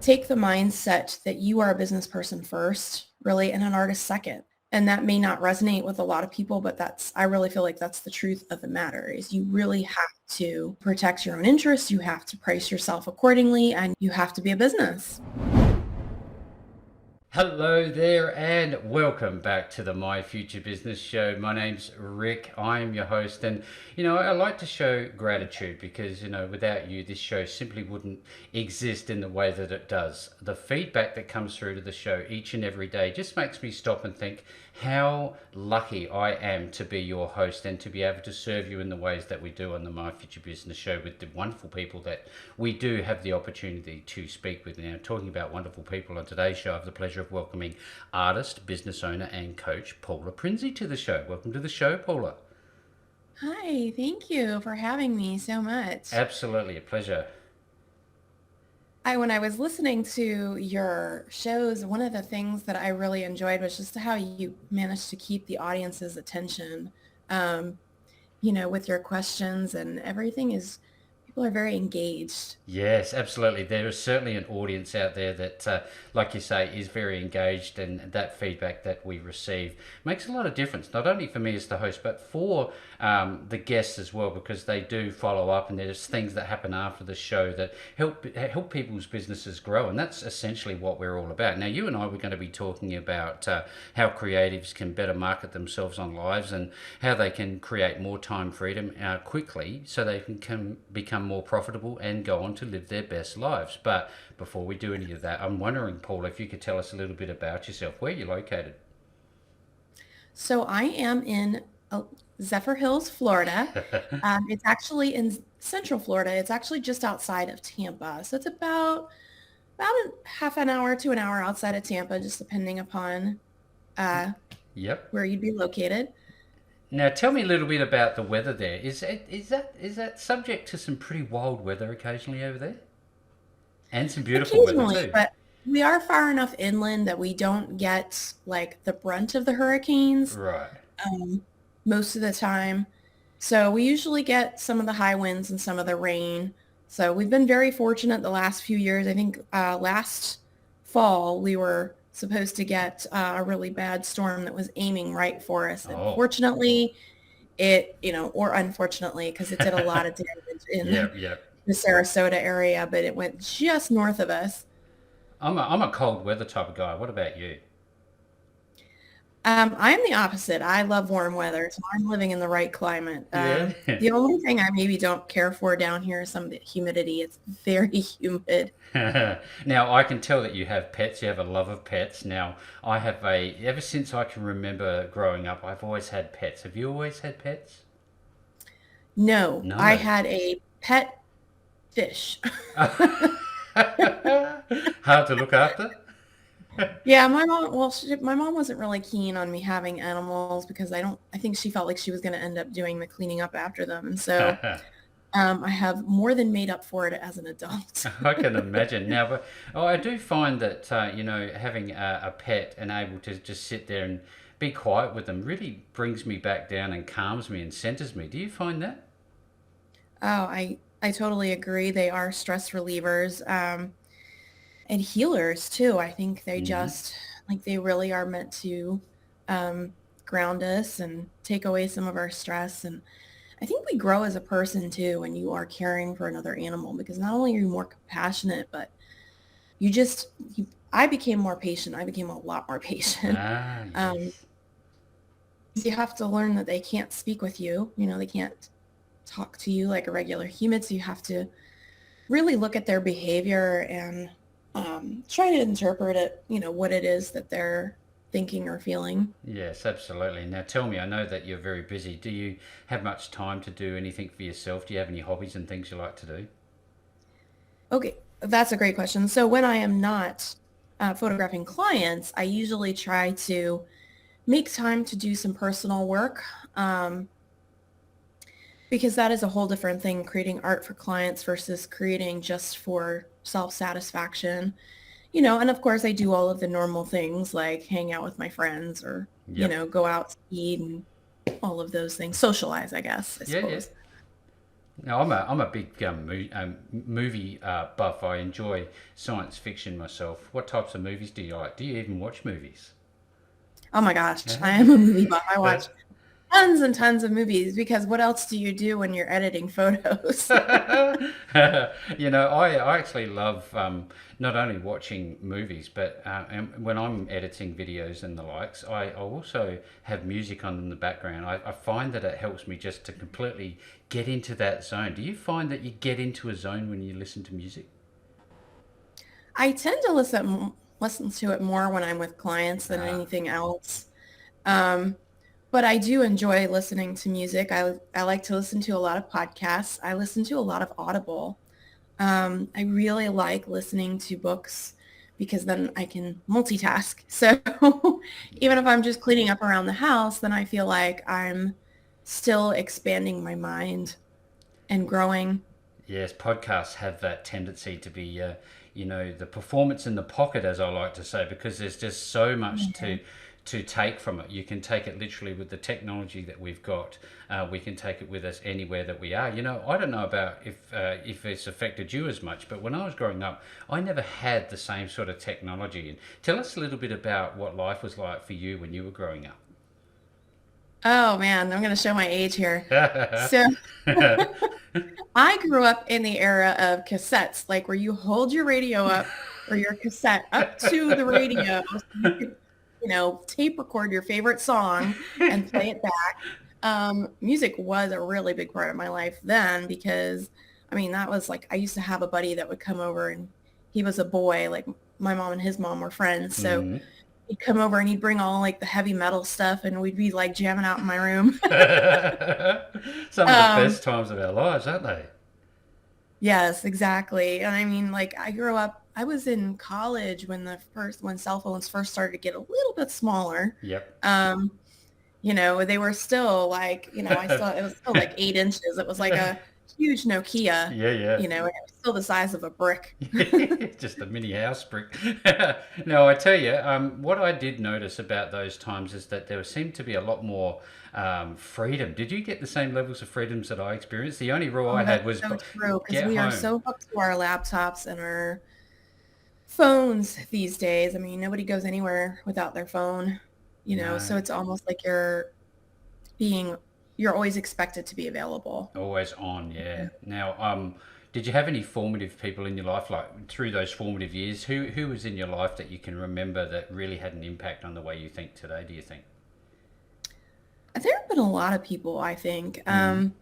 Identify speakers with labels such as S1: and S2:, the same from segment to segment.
S1: take the mindset that you are a business person first, really, and an artist second. And that may not resonate with a lot of people, but I really feel like that's the truth of the matter is you really have to protect your own interests. You have to price yourself accordingly, and you have to be a business.
S2: Hello there and welcome back to the My Future Business Show. My name's Rick. I am your host, and I like to show gratitude because without you this show simply wouldn't exist in the way that it does. The feedback that comes through to the show each and every day just makes me stop and think how lucky I am to be your host and to be able to serve you in the ways that we do on the My Future Business Show with the wonderful people that we do have the opportunity to speak with. Now, talking about wonderful people on today's show, I have the pleasure of welcoming artist, business owner and coach Paula Prinzi to the show. Welcome to the show, Paula.
S1: Hi, thank you for having me so much.
S2: Absolutely, a pleasure.
S1: When I was listening to your shows, one of the things that I really enjoyed was just how you managed to keep the audience's attention, with your questions and everything people are very engaged.
S2: Yes, absolutely. There is certainly an audience out there that, like you say, is very engaged, and that feedback that we receive makes a lot of difference, not only for me as the host, but for the guests as well, because they do follow up, and there's things that happen after the show that help people's businesses grow, and that's essentially what we're all about. Now, you and I were going to be talking about how creatives can better market themselves on lives and how they can create more time freedom quickly so they can become more profitable and go on to live their best lives. But before we do any of that, I'm wondering, Paula, if you could tell us a little bit about yourself. Where you're located?
S1: So I am in Zephyr Hills, Florida. It's actually in Central Florida. It's actually just outside of Tampa. So it's about a half an hour to an hour outside of Tampa, just depending upon
S2: Yep.
S1: where you'd be located.
S2: Now, tell me a little bit about the weather there. Is that subject to some pretty wild weather occasionally over there, and some beautiful weather
S1: Occasionally,
S2: too?
S1: but we are far enough inland that we don't get like the brunt of the hurricanes
S2: Right.
S1: most of the time. So we usually get some of the high winds and some of the rain. So we've been very fortunate the last few years. I think last fall we were supposed to get a really bad storm that was aiming right for us. And
S2: Oh.
S1: fortunately, or unfortunately, because it did a lot of damage in
S2: Yep. Yep.
S1: the Sarasota area, but it went just north of us.
S2: I'm a cold weather type of guy. What about you?
S1: I'm the opposite. I love warm weather, so I'm living in the right climate.
S2: Yeah.
S1: The only thing I maybe don't care for down here is some of the humidity. It's very humid.
S2: Now, I can tell that you have pets. You have a love of pets. Now, ever since I can remember growing up, I've always had pets. Have you always had pets?
S1: No, I
S2: No.
S1: had a pet fish.
S2: Hard to look after?
S1: Yeah, my mom wasn't really keen on me having animals because I think she felt like she was going to end up doing the cleaning up after them. And so I have more than made up for it as an adult.
S2: I can imagine. Now, but I do find that having a pet and able to just sit there and be quiet with them really brings me back down and calms me and centers me. Do you find that?
S1: I totally agree. They are stress relievers, and healers too. I think they
S2: Hmm.
S1: just like they really are meant to um, ground us and take away some of our stress. And I think we grow as a person too when you are caring for another animal because not only are you more compassionate, but you just I became more patient. I became a lot more patient.
S2: Ah,
S1: Um,
S2: yes.
S1: you have to learn that they can't speak with you. They can't talk to you like a regular human. So you have to really look at their behavior and try to interpret it, what it is that they're thinking or feeling.
S2: Yes, absolutely. Now, tell me, I know that you're very busy. Do you have much time to do anything for yourself? Do you have any hobbies and things you like to do?
S1: Okay, that's a great question. So when I am not photographing clients, I usually try to make time to do some personal work because that is a whole different thing, creating art for clients versus creating just for self-satisfaction. And of course I do all of the normal things like hang out with my friends or,
S2: Yep.
S1: go out to eat and all of those things, socialize, I guess, I
S2: Yeah, yeah.
S1: suppose.
S2: Now, I'm a big movie buff. I enjoy science fiction myself. What types of movies do you like? Do you even watch movies?
S1: Oh my gosh, I am a movie buff. I watch tons and tons of movies because what else do you do when you're editing photos?
S2: I actually love not only watching movies, but and when I'm editing videos and the likes, I also have music on in the background. I find that it helps me just to completely get into that zone. Do you find that you get into a zone when you listen to music?
S1: I tend to listen to it more when I'm with clients than
S2: Ah,
S1: anything else. Um, but I do enjoy listening to music. I like to listen to a lot of podcasts. I listen to a lot of Audible. I really like listening to books because then I can multitask. So even if I'm just cleaning up around the house, then I feel like I'm still expanding my mind and growing.
S2: yes, podcasts have that tendency to be, the performance in the pocket, as I like to say, because there's just so much
S1: Yeah.
S2: to take from it. You can take it literally with the technology that we've got. We can take it with us anywhere that we are. I don't know about if it's affected you as much, but when I was growing up, I never had the same sort of technology. And tell us a little bit about what life was like for you when you were growing
S1: Oh man, I'm going to show my age here.
S2: up.
S1: So I grew up in the era of cassettes, like where you hold your radio up or your cassette up to the radio so you could, tape record your favorite song and play it back. Music was a really big part of my life then because, I mean, that was like, I used to have a buddy that would come over and he was a boy, like my mom and his mom were friends. So
S2: Hmm.
S1: he'd come over and he'd bring all like the heavy metal stuff and we'd be like jamming out in my room.
S2: Some of the
S1: Um,
S2: best times of our lives, aren't they?
S1: Yes, exactly. And I mean, like I grew up, I was in college when cell phones first started to get a little bit smaller.
S2: Yep.
S1: Um, they were still like, it was still like 8 inches. It was like a huge Nokia,
S2: Yeah, yeah.
S1: and it was still the size of a brick.
S2: Just a mini house brick. No, I tell you, what I did notice about those times is that there seemed to be a lot more freedom. Did you get the same levels of freedoms that I experienced? The only rule I
S1: Oh,
S2: had
S1: that's
S2: was
S1: so true because
S2: get
S1: we are
S2: home.
S1: so hooked to our laptops and our phones these days. I mean, nobody goes anywhere without their phone,
S2: No,
S1: so it's almost like being you're always expected to be available.
S2: always on. Yeah. Now, did you have any formative people in your life, like through those formative years? Who was in your life that you can remember that really had an impact on the way you think today? Do you think?
S1: There have been a lot of people, I think.
S2: Mm.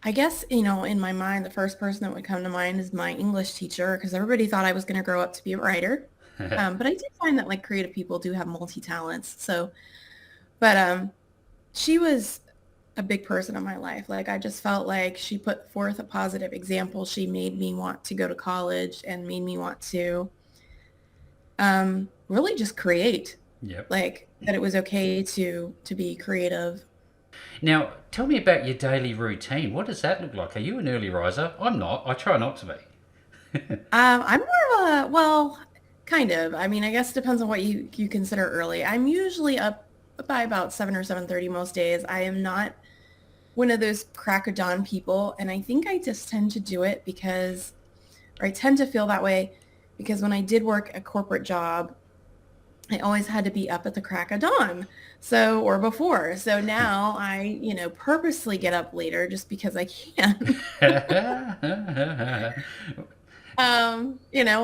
S1: I guess, in my mind, the first person that would come to mind is my English teacher because everybody thought I was going to grow up to be a writer. But I did find that like creative people do have multi-talents. So, but she was a big person in my life. Like I just felt like she put forth a positive example. She made me want to go to college and made me want to really just create.
S2: Yep.
S1: Like that it was okay to be creative.
S2: Now, tell me about your daily routine. What does that look like? Are you an early riser? I'm not. I try not to be.
S1: I'm more of a, well, kind of. I mean, I guess it depends on what you consider early. I'm usually up by about 7 or 7:30 most days. I am not one of those crack of dawn people, and I think I just tend to do it because, or I tend to feel that way because when I did work a corporate job, I always had to be up at the crack of dawn. So, or before. So now I, purposely get up later just because I can.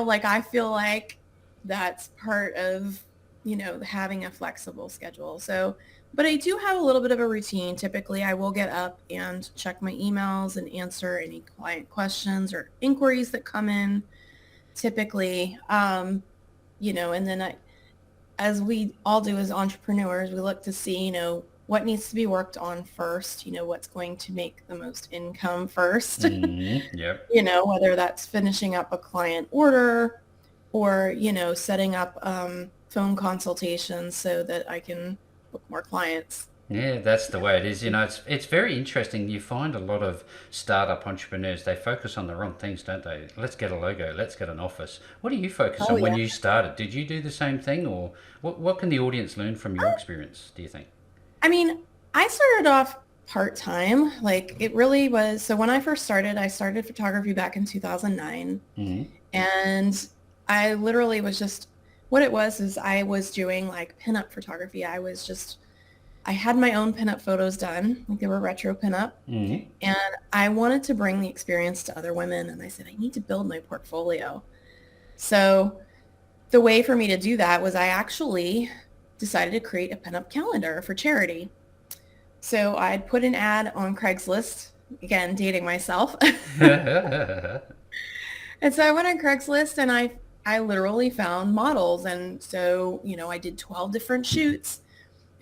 S1: Like I feel like that's part of, having a flexible schedule. So, but I do have a little bit of a routine. Typically, I will get up and check my emails and answer any client questions or inquiries that come in typically. And then as we all do as entrepreneurs, we look to see, what needs to be worked on first, what's going to make the most income first.
S2: Mm, yep.
S1: Whether that's finishing up a client order or, setting up phone consultations so that I can book more clients.
S2: Yeah, that's the way it is. It's very interesting. You find a lot of startup entrepreneurs, they focus on the wrong things, don't they? Let's get a logo, let's get an office. What do you focus
S1: Oh
S2: on when
S1: yeah.
S2: you started? Did you do the same thing, or what can the audience learn from your experience, do you think?
S1: I mean, I started off part-time. Like it really was. So when I started photography back in 2009,
S2: Mm-hmm.
S1: and I literally was just, what it was is I was doing like pinup photography. I had my own pinup photos done, like they were retro pinup.
S2: Mm-hmm.
S1: And I wanted to bring the experience to other women. And I said, I need to build my portfolio. So the way for me to do that was I actually decided to create a pinup calendar for charity. So I'd put an ad on Craigslist, again, dating myself. And so I went on Craigslist and I literally found models. And so, I did 12 different shoots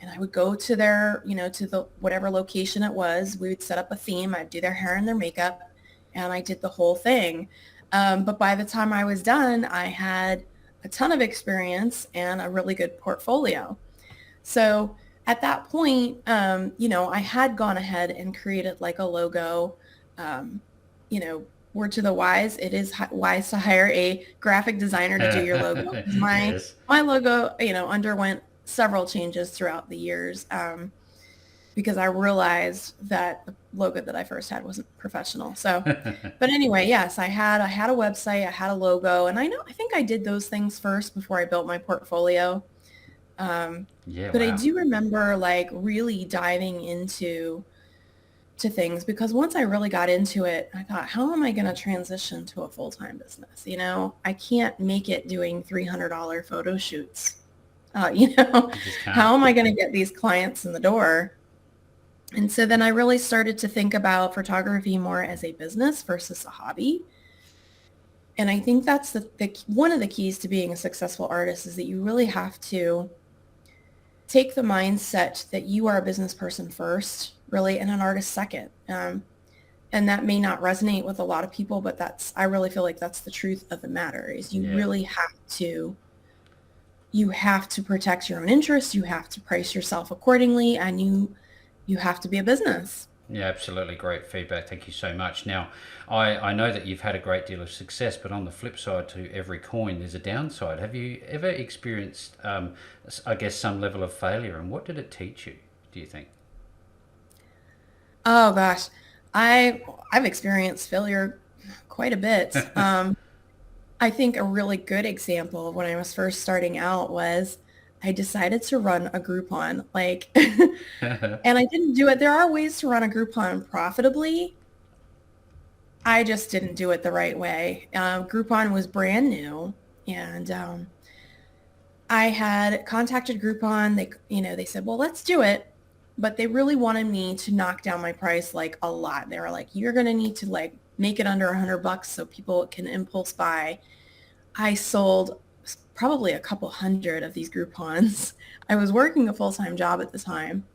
S1: and I would go to to the whatever location it was. We would set up a theme. I'd do their hair and their makeup and I did the whole thing. But by the time I was done, I had a ton of experience and a really good portfolio. So at that point, I had gone ahead and created like a logo. Um, word to the wise, it is wise to hire a graphic designer to do your logo. My
S2: Yes.
S1: my logo, underwent several changes throughout the years because I realized that the logo that I first had wasn't professional. So, but anyway, yes, I had a website, I had a logo, and I think I did those things first before I built my portfolio. Um,
S2: Yeah,
S1: but I
S2: wow.
S1: do remember like really diving into to things because once I really got into it, I thought, how am I going to transition to a full-time business? I can't make it doing $300 photo shoots.
S2: You just can't.
S1: How am I going to get these clients in the door? And so then I really started to think about photography more as a business versus a hobby. And I think that's one of the keys to being a successful artist is that you really have to take the mindset that you are a business person first, really, and an artist second. And that may not resonate with a lot of people, but I really feel like that's the truth of the matter is
S2: Yeah.
S1: you have to protect your own interests. You have to price yourself accordingly and you have to be a business.
S2: Yeah, absolutely great feedback. Thank you so much. Now, I know that you've had a great deal of success, but on the flip side to every coin, there's a downside. Have you ever experienced, I guess, some level of failure, and what did it teach you, do you think?
S1: Oh gosh, I've experienced failure quite a bit. I think a really good example of when I was first starting out was I decided to run a Groupon, like, and I didn't do it. There are ways to run a Groupon profitably. I just didn't do it the right way. Groupon was brand new, and I had contacted Groupon. They said, well, let's do it. But they really wanted me to knock down my price like a lot. They were like, you're going to need to like make it under $100 so people can impulse buy. I sold probably a couple hundred of these Groupons. I was working a full-time job at the time.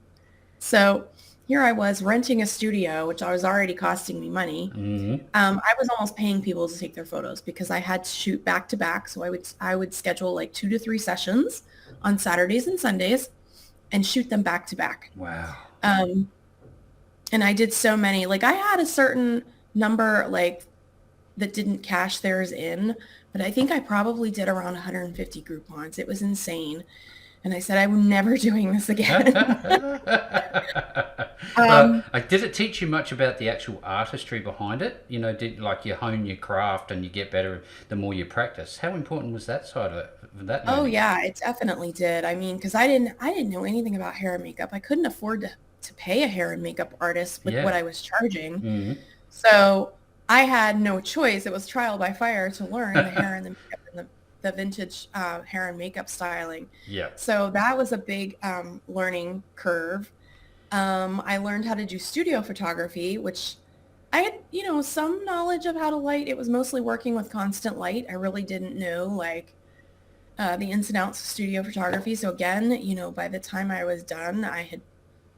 S1: So here I was renting a studio, which I was already costing me money.
S2: Hmm.
S1: I was almost paying people to take their photos because I had to shoot back to back. So I would schedule like 2 to 3 sessions on Saturdays and Sundays and shoot them back to back.
S2: Wow.
S1: Um, and I did so many. Like I had a certain number like that didn't cash theirs in, but I think I probably did around 150 Groupons. It was insane. And I said, I'm never doing this again. um,
S2: Did it teach you much about the actual artistry behind it? Did like you hone your craft and you get better the more you practice? How important was that side of it, that
S1: oh
S2: learning?
S1: yeah, it definitely did. I mean, because I didn't know anything about hair and makeup. I couldn't afford to pay a hair and makeup artist with what
S2: Yeah.
S1: I was charging.
S2: Hmm.
S1: So I had no choice. It was trial by fire to learn the hair and the makeup and the vintage hair and makeup styling.
S2: Yeah.
S1: So that was a big learning curve. I learned how to do studio photography, which I had, some knowledge of how to light. It was mostly working with constant light. I really didn't know like the ins and outs of studio photography. So again, by the time I was done, I had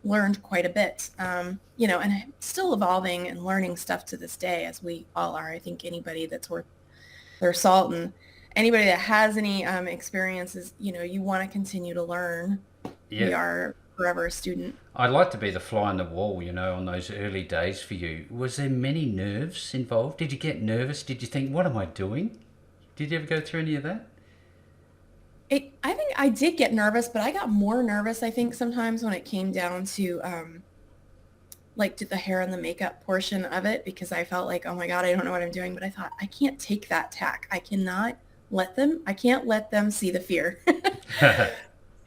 S1: learned quite a bit, and I'm still evolving and learning stuff to this day, as we all are. I think anybody that's worth their salt and anybody that has any experiences, you want to continue to learn.
S2: Yeah.
S1: We are forever a student.
S2: I'd like to be the fly on the wall, on those early days for you. Was there many nerves involved? Did you get nervous? Did you think, what am I doing? Did you ever go through any of that?
S1: I think I did get nervous, but I got more nervous, I think, sometimes when it came down to like did the hair and the makeup portion of it because I felt like, oh my God, I don't know what I'm doing. But I thought, I can't take that tack. I can't let them see the fear.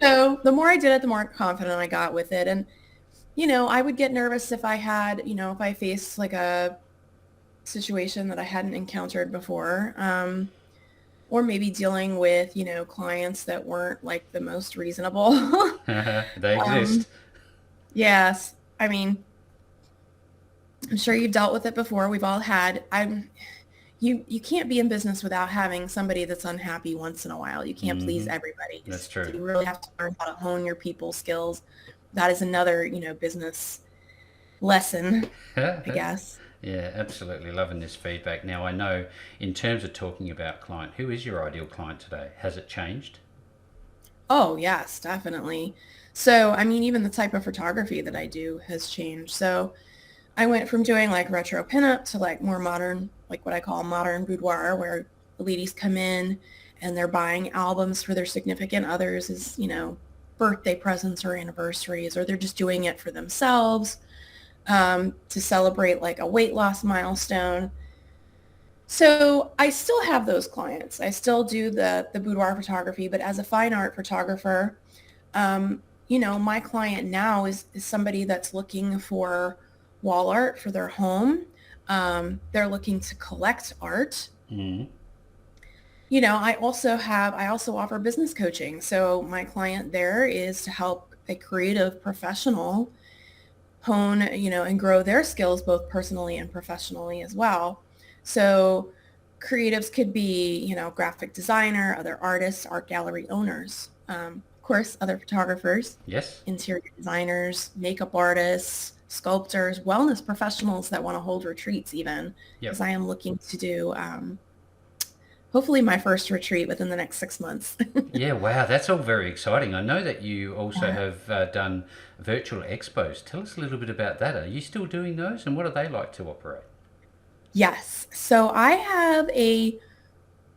S1: So the more I did it, the more confident I got with it. And, I would get nervous if I had, if I faced like a situation that I hadn't encountered before. Or maybe dealing with, clients that weren't like the most reasonable.
S2: They
S1: um,
S2: exist.
S1: yes. I mean, I'm sure you've dealt with it before. We've all had, you can't be in business without having somebody that's unhappy once in a while. You can't please everybody.
S2: That's
S1: So
S2: true.
S1: you really have to learn how to hone your people skills. That is another, business lesson, I guess.
S2: Yeah, absolutely loving this feedback. Now, I know in terms of talking about client, who is your ideal client today? Has it changed?
S1: Oh, yes, definitely. So, I mean, even the type of photography that I do has changed. So I went from doing like retro pinup to like more modern, like what I call modern boudoir, where the ladies come in and they're buying albums for their significant others as, birthday presents or anniversaries, or they're just doing it for themselves to celebrate like a weight loss milestone. So I still have those clients. I still do the boudoir photography, but as a fine art photographer, my client now is somebody that's looking for wall art for their home. They're looking to collect art.
S2: Mm.
S1: I also offer business coaching. So my client there is to help a creative professional hone, and grow their skills both personally and professionally as well. So creatives could be, graphic designer, other artists, art gallery owners, of course, other photographers,
S2: Yes.
S1: interior designers, makeup artists, sculptors, wellness professionals that want to hold retreats even, because
S2: Yep.
S1: I am looking to do hopefully my first retreat within the next 6 months.
S2: Yeah, wow, that's all very exciting. I know that you also
S1: Yeah.
S2: have done virtual expos. Tell us a little bit about that. Are you still doing those, and what do they like to operate?
S1: Yes. So I have a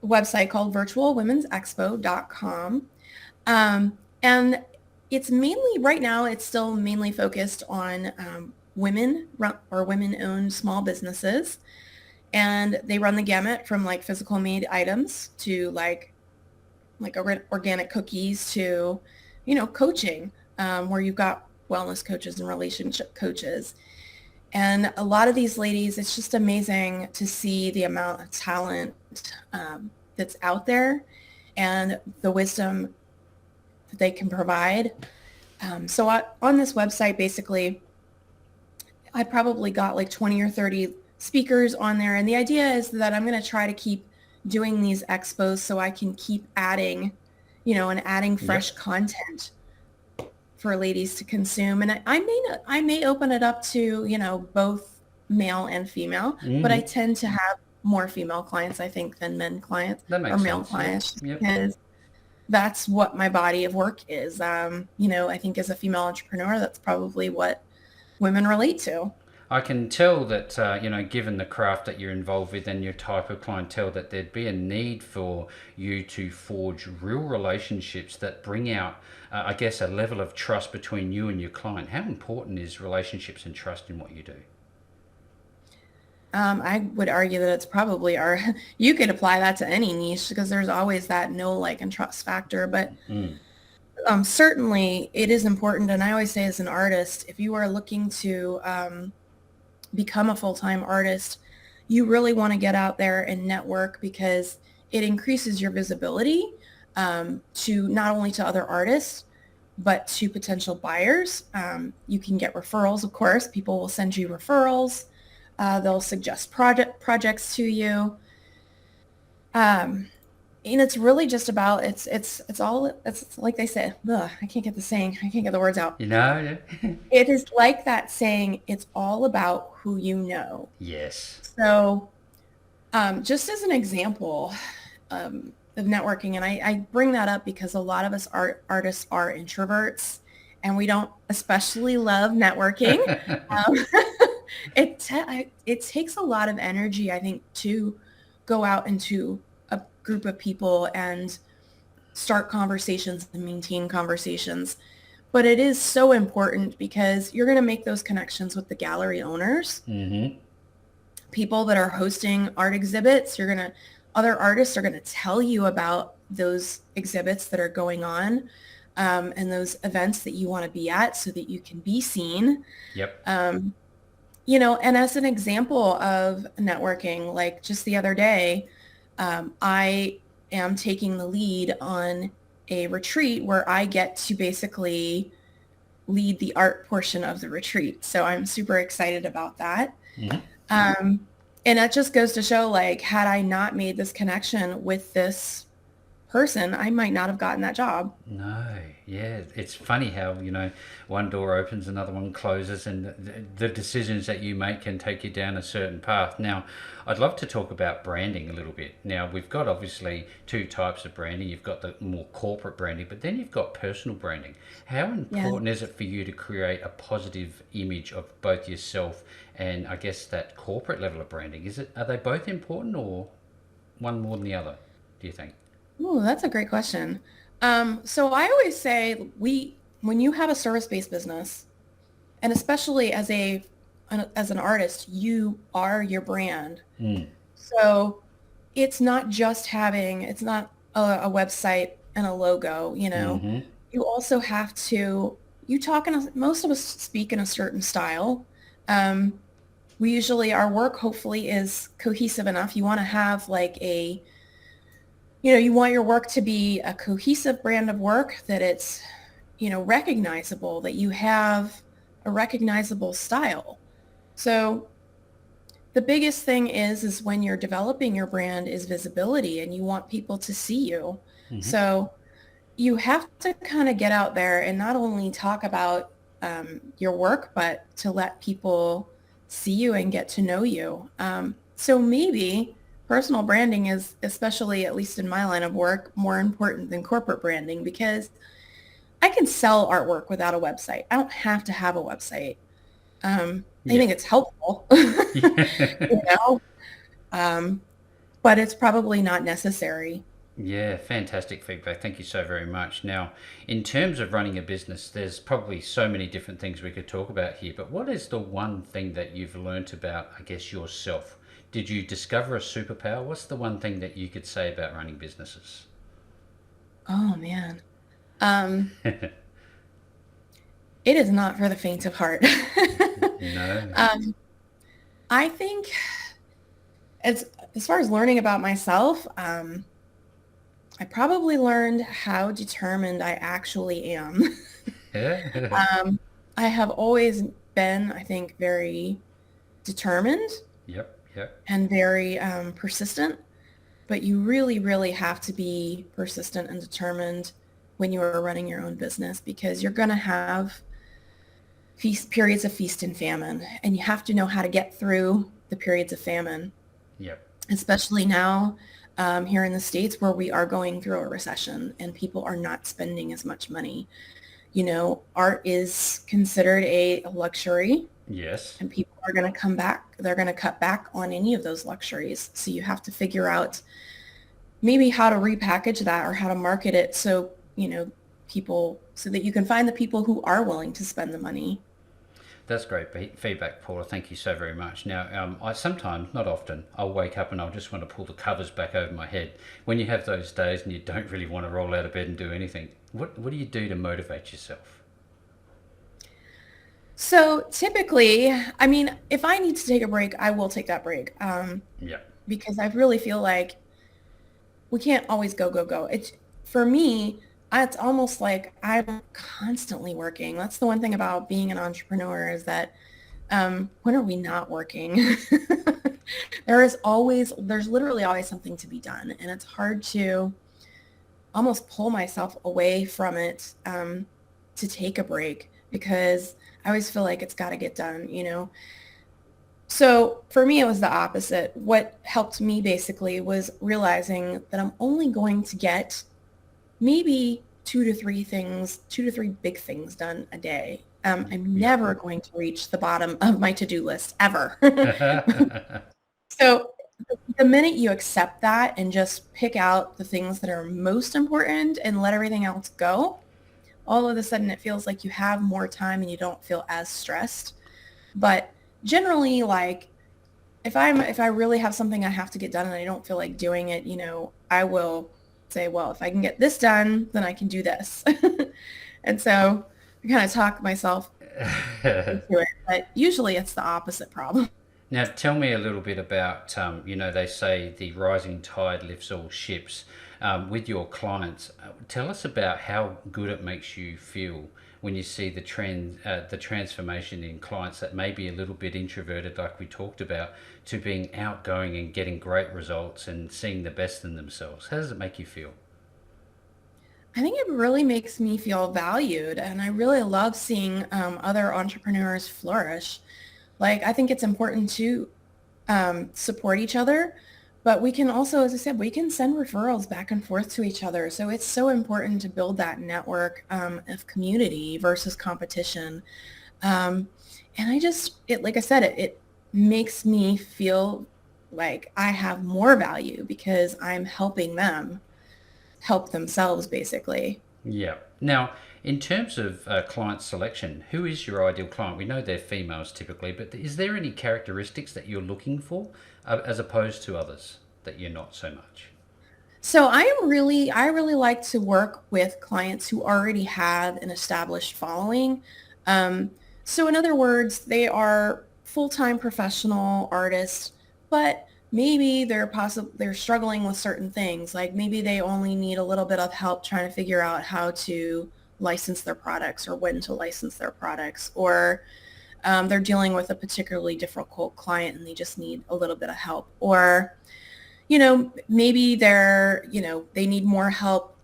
S1: website called virtualwomensexpo.com. And it's mainly right now, it's still mainly focused on women or women-owned small businesses. And they run the gamut from like physical made items to like organic cookies to, coaching, where you've got wellness coaches and relationship coaches. And a lot of these ladies, it's just amazing to see the amount of talent that's out there and the wisdom that they can provide. On this website, basically, I probably got like 20 or 30 speakers on there. And the idea is that I'm going to try to keep doing these expos so I can keep adding, and adding fresh
S2: Yep.
S1: content for ladies to consume. And I may open it up to, both male and female, but I
S2: Hmm.
S1: tend to have more female clients, I think, than men clients
S2: That
S1: or
S2: makes
S1: male
S2: sense. Yep.
S1: clients, just
S2: Yep.
S1: because that's what my body of work is. I think as a female entrepreneur, that's probably what women relate to.
S2: I can tell that, given the craft that you're involved with and your type of clientele, that there'd be a need for you to forge real relationships that bring out, I guess, a level of trust between you and your client. How important is relationships and trust in what you do?
S1: I would argue that it's probably you could apply that to any niche because there's always that know, like, and trust factor. But
S2: Mm.
S1: certainly it is important. And I always say as an artist, if you are looking to become a full-time artist, you really want to get out there and network because it increases your visibility to not only to other artists, but to potential buyers. You can get referrals, of course. People will send you referrals. They'll suggest projects to you. Um, and it's really just about, it's like they say, ugh, I can't get the saying. I can't get the words out.
S2: You know? Yeah.
S1: It is like that saying, it's all about who you know.
S2: Yes.
S1: So just as an example of networking, and I bring that up because a lot of us artists are introverts and we don't especially love networking. Um, it takes a lot of energy, I think, to go out into a group of people and start conversations and maintain conversations. but it is so important because you're going to make those connections with the gallery owners,
S2: Mm-hmm.
S1: people that are hosting art exhibits. Other artists are going to tell you about those exhibits that are going on, and those events that you want to be at so that you can be seen.
S2: Yep.
S1: Um, and as an example of networking, like just the other day, I am taking the lead on a retreat where I get to basically lead the art portion of the retreat. So I'm super excited about that.
S2: Mm-hmm.
S1: Um, and that just goes to show, like, had I not made this connection with this person, I might not have gotten that job.
S2: No, yeah, it's funny how, one door opens, another one closes, and the decisions that you make can take you down a certain path. Now, I'd love to talk about branding a little bit. Now, we've got obviously two types of branding. You've got the more corporate branding, but then you've got personal branding. How
S1: Yeah.
S2: important is it for you to create a positive image of both yourself and I guess that corporate level of branding? Are they both important or one more than the other, do you think?
S1: Oh, that's a great question. So I always say when you have a service-based business, and especially as an artist, you are your brand.
S2: Mm.
S1: So it's not a website and a logo,
S2: Mm-hmm.
S1: You also have to, most of us speak in a certain style. Um, our work hopefully is cohesive enough. You want to have like you want your work to be a cohesive brand of work, that it's, recognizable, that you have a recognizable style. So the biggest thing is when you're developing your brand is visibility, and you want people to see you.
S2: Mm-hmm.
S1: So you have to kind of get out there and not only talk about your work, but to let people see you and get to know you. So maybe personal branding is, especially at least in my line of work, more important than corporate branding, because I can sell artwork without a website. I don't have to have a website. I
S2: Yeah.
S1: think it's helpful,
S2: Yeah.
S1: you know, um, but it's probably not necessary.
S2: Yeah, fantastic feedback. Thank you so very much. Now, in terms of running a business, there's probably so many different things we could talk about here, but what is the one thing that you've learnt about, I guess, yourself? Did you discover a superpower? What's the one thing that you could say about running businesses?
S1: Oh man. Um, it is not for the faint of heart.
S2: No.
S1: um, I think as far as learning about myself, I probably learned how determined I actually am.
S2: Yeah.
S1: um, I have always been, I think, very determined
S2: Yep. Yep.
S1: and very persistent, but you really, really have to be persistent and determined when you are running your own business, because you're going to have periods of feast and famine, and you have to know how to get through the periods of famine,
S2: Yep.
S1: especially now here in the States, where we are going through a recession and people are not spending as much money. Art is considered a luxury,
S2: Yes.
S1: and people are going to come back. They're going to cut back on any of those luxuries. So you have to figure out maybe how to repackage that or how to market it so, so that you can find the people who are willing to spend the money.
S2: That's great feedback, Paula. Thank you so very much. Now, I sometimes, not often, I'll wake up and I'll just want to pull the covers back over my head. When you have those days and you don't really want to roll out of bed and do anything, what do you do to motivate yourself?
S1: So typically, I mean, if I need to take a break, I will take that break,
S2: Yeah.
S1: because I really feel like we can't always go, go, go. For me, it's almost like I'm constantly working. That's the one thing about being an entrepreneur, is that when are we not working? There's literally always something to be done. And it's hard to almost pull myself away from it, to take a break, because I always feel like it's got to get done. So for me, it was the opposite. What helped me basically was realizing that I'm only going to get maybe two to three big things done a day. I'm
S2: Yep.
S1: never going to reach the bottom of my to-do list ever. So the minute you accept that and just pick out the things that are most important and let everything else go, all of a sudden it feels like you have more time and you don't feel as stressed. But generally, like if I really have something I have to get done and I don't feel like doing it, I will say, well, if I can get this done, then I can do this. And so I kind of talk myself into it, but usually it's the opposite problem.
S2: Now, tell me a little bit about, they say the rising tide lifts all ships. With your clients, tell us about how good it makes you feel when you see the transformation in clients that may be a little bit introverted, like we talked about, to being outgoing and getting great results and seeing the best in themselves. How does it make you feel?
S1: I think it really makes me feel valued, and I really love seeing other entrepreneurs flourish. Like, I think it's important to support each other, but we can also, as I said, we can send referrals back and forth to each other. So it's so important to build that network of community versus competition. Um, and like I said, it makes me feel like I have more value because I'm helping them help themselves, basically.
S2: Yeah. Now, in terms of client selection, who is your ideal client? We know they're females typically, but is there any characteristics that you're looking for as opposed to others that you're not so much?
S1: So I really like to work with clients who already have an established following. Um, so in other words, they are full-time professional artists, but maybe they're struggling with certain things. Like maybe they only need a little bit of help trying to figure out how to license their products or when to license their products, or they're dealing with a particularly difficult client and they just need a little bit of help. Or maybe they need more help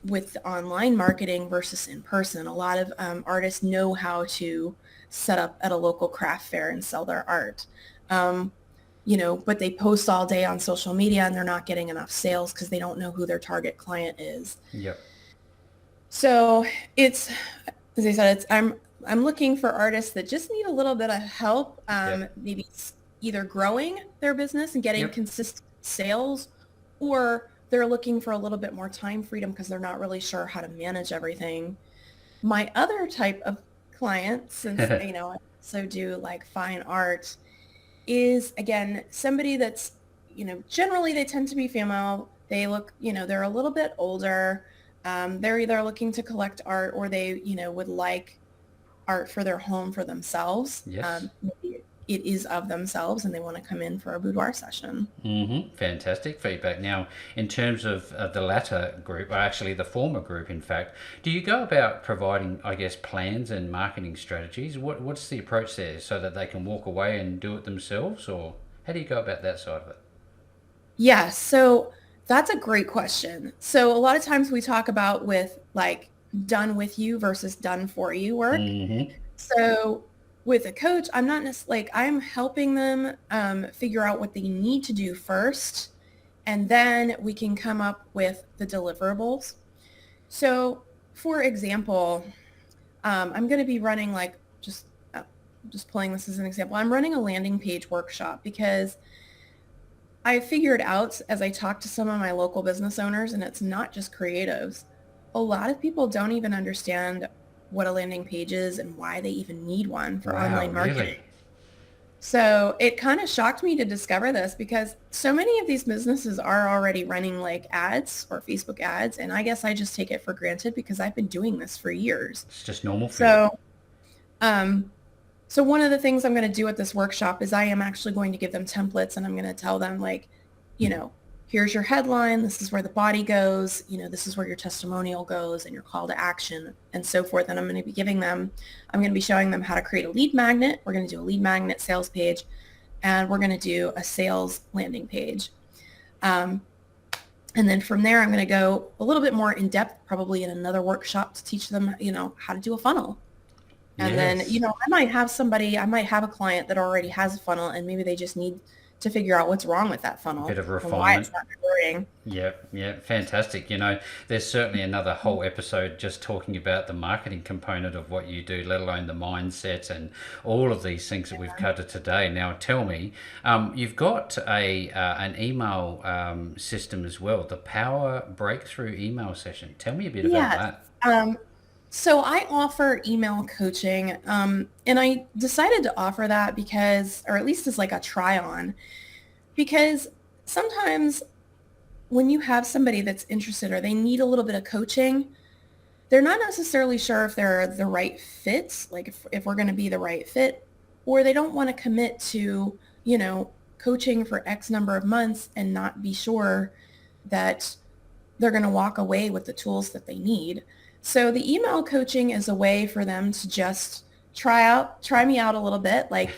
S1: with online marketing versus in person. A lot of artists know how to set up at a local craft fair and sell their art. Um, but they post all day on social media and they're not getting enough sales because they don't know who their target client is.
S2: Yep.
S1: So it's, as I said, I'm looking for artists that just need a little bit of help,
S2: Yep.
S1: maybe either growing their business and getting
S2: Yep.
S1: consistent sales, or they're looking for a little bit more time freedom because they're not really sure how to manage everything. My other type of client, since I also do like fine art, is again somebody that's generally they tend to be female. They look, they're a little bit older. They're either looking to collect art or they would like art for their home for themselves.
S2: Yes.
S1: Maybe it is of themselves and they want to come in for a boudoir session.
S2: Fantastic feedback. Now, in terms of the latter group, or actually the former group, in fact, do you go about providing, I guess, plans and marketing strategies? What's the approach there so that they can walk away and do it themselves, or how do you go about that side of it?
S1: Yeah, so that's a great question. So a lot of times we talk about with like done with you versus done for you work.
S2: Mm-hmm.
S1: So with a coach, I'm not necessarily like I'm helping them figure out what they need to do first, and then we can come up with the deliverables. So for example, I'm going to be running like just pulling this as an example. I'm running a landing page workshop because I figured out as I talked to some of my local business owners, and it's not just creatives, a lot of people don't even understand what a landing page is and why they even need one for
S2: Wow,
S1: online
S2: really?
S1: marketing. So it kind of shocked me to discover this because so many of these businesses are already running like ads or Facebook ads. And I guess I just take it for granted because I've been doing this for years.
S2: It's just normal for you.
S1: So um, so one of the things I'm going to do at this workshop is I am actually going to give them templates and I'm going to tell them like, you know, here's your headline. This is where the body goes. This is where your testimonial goes and your call to action and so forth. And I'm going to be I'm going to be showing them how to create a lead magnet. We're going to do a lead magnet sales page and we're going to do a sales landing page. Um, and then from there, I'm going to go a little bit more in depth, probably in another workshop to teach them, how to do a funnel. And then,
S2: Yes.
S1: I might have a client that already has a funnel and maybe they just need to figure out what's wrong with that
S2: Bit
S1: funnel
S2: of
S1: and why
S2: refinement.
S1: it's not converting.
S2: Yep, yep, fantastic. There's certainly another whole episode just talking about the marketing component of what you do, let alone the mindset and all of these things that we've covered today. Now, tell me, you've got an email system as well, the Power Breakthrough email session. Tell me a bit about
S1: Yes.
S2: that.
S1: Um, So I offer email coaching, and I decided to offer that because, or at least as like a try on, because sometimes when you have somebody that's interested or they need a little bit of coaching, they're not necessarily sure if they're the right fit, like if we're going to be the right fit, or they don't want to commit to, coaching for X number of months and not be sure that they're going to walk away with the tools that they need. So the email coaching is a way for them to just try me out a little bit. Like,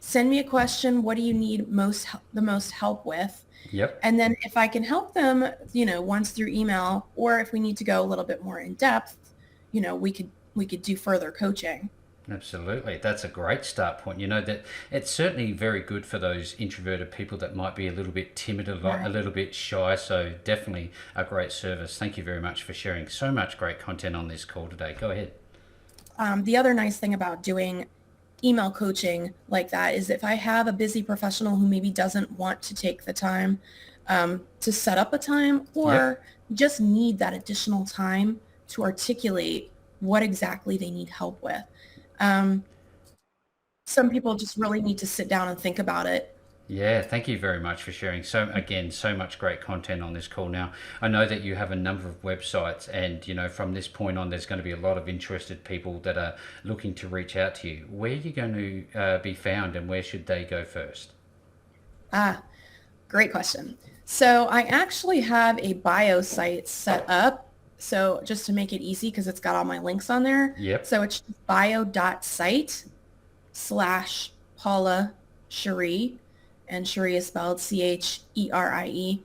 S1: send me a question. What do you need the most help with?
S2: Yep.
S1: And then if I can help them, once through email, or if we need to go a little bit more in depth, we could do further coaching.
S2: Absolutely. That's a great start point. You know, that it's certainly very good for those introverted people that might be a little bit timid, a
S1: Right.
S2: little bit shy. So, definitely a great service. Thank you very much for sharing so much great content on this call today. Go ahead.
S1: The other nice thing about doing email coaching like that is if I have a busy professional who maybe doesn't want to take the time to set up a time
S2: Yep.
S1: or just need that additional time to articulate what exactly they need help with. Um, some people just really need to sit down and think about it.
S2: Yeah, thank you very much for sharing so much great content on this call. Now, I know that you have a number of websites, and from this point on, there's going to be a lot of interested people that are looking to reach out to you. Where are you going to be found, and where should they go first?
S1: Ah, great question. So I actually have a bio site set up. So just to make it easy, because it's got all my links on there.
S2: Yep.
S1: So it's bio.site/Paula Cherie, and Cherie is spelled Cherie.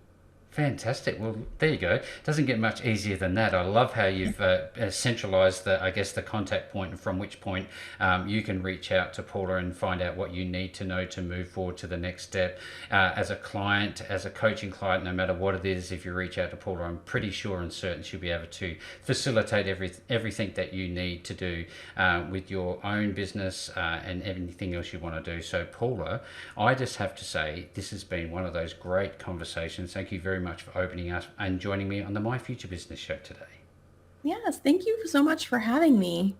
S2: Fantastic. Well, there you go. Doesn't get much easier than that. I love how you've centralized I guess, the contact point, and from which point you can reach out to Paula and find out what you need to know to move forward to the next step. As a client, as a coaching client, no matter what it is, if you reach out to Paula, I'm pretty sure and certain she'll be able to facilitate everything that you need to do with your own business and anything else you want to do. So, Paula, I just have to say this has been one of those great conversations. Thank you very much for opening us and joining me on the My Future Business show today.
S1: Yes, thank you so much for having me.